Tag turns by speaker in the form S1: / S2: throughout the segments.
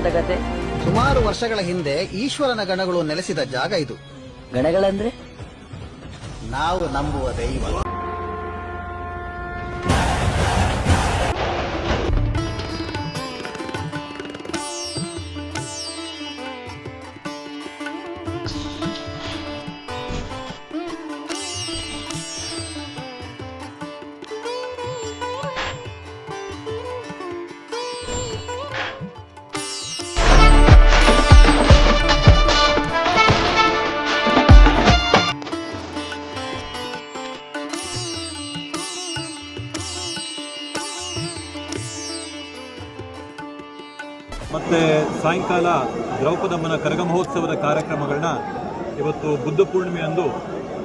S1: ಎಂತ ಕತೆ?
S2: ಸುಮಾರು ವರ್ಷಗಳ ಹಿಂದೆ ಈಶ್ವರನ ಗಣಗಳು ನೆಲೆಸಿದ ಜಾಗ ಇದು.
S1: ಗಣಗಳಂದ್ರೆ
S2: ನಾವು ನಂಬುವ ದೈವ.
S3: ಮತ್ತು ಸಾಯಂಕಾಲ ದ್ರೌಪದಮ್ಮನ ಕರಗ ಮಹೋತ್ಸವದ ಕಾರ್ಯಕ್ರಮಗಳನ್ನ ಇವತ್ತು ಬುದ್ಧ ಪೂರ್ಣಿಮೆಯಂದು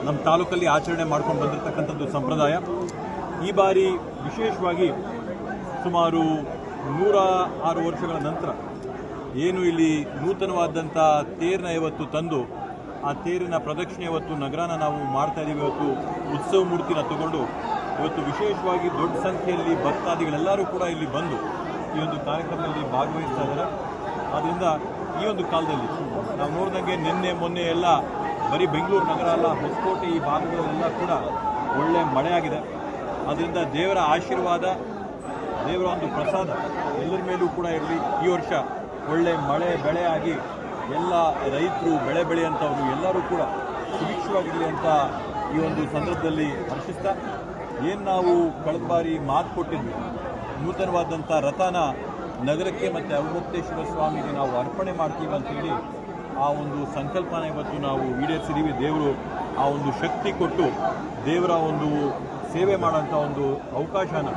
S3: ನಮ್ಮ ತಾಲೂಕಲ್ಲಿ ಆಚರಣೆ ಮಾಡ್ಕೊಂಡು ಬಂದಿರತಕ್ಕಂಥದ್ದು ಸಂಪ್ರದಾಯ. ಈ ಬಾರಿ ವಿಶೇಷವಾಗಿ ಸುಮಾರು 106 ವರ್ಷಗಳ ನಂತರ ಏನು ಇಲ್ಲಿ ನೂತನವಾದಂಥ ತೇರನ್ನ ಇವತ್ತು ತಂದು ಆ ತೇರಿನ ಪ್ರದಕ್ಷಿಣೆ ಇವತ್ತು ನಗರನ ನಾವು ಮಾಡ್ತಾ ಇದ್ದೀವಿ. ಇವತ್ತು ಉತ್ಸವ ಮೂರ್ತಿನ ತಗೊಂಡು ಇವತ್ತು ವಿಶೇಷವಾಗಿ ದೊಡ್ಡ ಸಂಖ್ಯೆಯಲ್ಲಿ ಭಕ್ತಾದಿಗಳೆಲ್ಲರೂ ಕೂಡ ಇಲ್ಲಿ ಬಂದು ಈ ಒಂದು ಕಾರ್ಯಕ್ರಮದಲ್ಲಿ ಭಾಗವಹಿಸ್ತಾ ಇದ್ದಾರೆ. ಆದ್ದರಿಂದ ಈ ಒಂದು ಕಾಲದಲ್ಲಿ ನಾವು ನೋಡಿದಂಗೆ ನಿನ್ನೆ ಮೊನ್ನೆ ಎಲ್ಲ ಬರೀ ಬೆಂಗಳೂರು ನಗರ ಅಲ್ಲ, ಹೊಸಕೋಟೆ ಈ ಭಾಗಗಳಲ್ಲೆಲ್ಲ ಕೂಡ ಒಳ್ಳೆ ಮಳೆಯಾಗಿದೆ. ಅದರಿಂದ ದೇವರ ಆಶೀರ್ವಾದ, ದೇವರ ಒಂದು ಪ್ರಸಾದ ಎಲ್ಲರ ಮೇಲೂ ಕೂಡ ಇರಲಿ. ಈ ವರ್ಷ ಒಳ್ಳೆ ಮಳೆ ಬೆಳೆ ಆಗಿ ಎಲ್ಲ ರೈತರು ಬೆಳೆ ಬೆಳೆಯುವಂಥವ್ರು ಎಲ್ಲರೂ ಕೂಡ ಸುಭಿಕ್ಷವಾಗಿರಲಿ ಅಂತ ಈ ಒಂದು ಸಂದರ್ಭದಲ್ಲಿ ಹರ್ಷಿಸ್ತಾ, ಏನು ನಾವು ಕಳೆದ ಬಾರಿ ಮಾತು ಕೊಟ್ಟಿದ್ವಿ, ನೂತನವಾದಂಥ ರಥನ ನಗರಕ್ಕೆ ಮತ್ತು ಅವಿಮುಕ್ತೇಶ್ವರ ಸ್ವಾಮಿಗೆ ನಾವು ಅರ್ಪಣೆ ಮಾಡ್ತೀವಿ ಅಂತೇಳಿ ಆ ಒಂದು ಸಂಕಲ್ಪನ ಇವತ್ತು ನಾವು ಈಡೇರಿಸಿದ್ದೀವಿ. ದೇವರು ಆ ಒಂದು ಶಕ್ತಿ ಕೊಟ್ಟು ದೇವರ ಒಂದು ಸೇವೆ ಮಾಡೋಂಥ ಒಂದು ಅವಕಾಶನ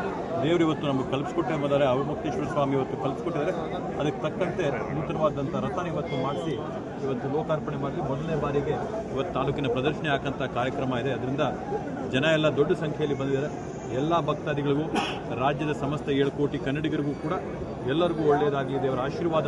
S3: ದೇವರು ಇವತ್ತು ನಮಗೆ ಕಲ್ಪಿಸ್ಕೊಟ್ಟೆ ಬಂದರೆ, ಅವಿಮುಕ್ತೇಶ್ವರ ಸ್ವಾಮಿ ಇವತ್ತು ಕಲ್ಪಿಸ್ಕೊಟ್ಟಿದ್ದಾರೆ. ಅದಕ್ಕೆ ತಕ್ಕಂತೆ ನೂತನವಾದಂಥ ರಥನ ಇವತ್ತು ಮಾಡಿಸಿ ಇವತ್ತು ಲೋಕಾರ್ಪಣೆ ಮಾಡಿ ಮೊದಲನೇ ಬಾರಿಗೆ ಇವತ್ತು ತಾಲೂಕಿನ ಪ್ರದರ್ಶನ ಹಾಕಂಥ ಕಾರ್ಯಕ್ರಮ ಇದೆ. ಅದರಿಂದ ಜನ ಎಲ್ಲ ದೊಡ್ಡ ಸಂಖ್ಯೆಯಲ್ಲಿ ಬಂದಿದ್ದಾರೆ. ಎಲ್ಲ ಭಕ್ತಾದಿಗಳಿಗೂ, ರಾಜ್ಯದ ಸಮಸ್ತ 7 ಕೋಟಿ ಕನ್ನಡಿಗರಿಗೂ ಕೂಡ ಎಲ್ಲರಿಗೂ ಒಳ್ಳೆಯದಾಗಲಿ, ದೇವರ ಆಶೀರ್ವಾದ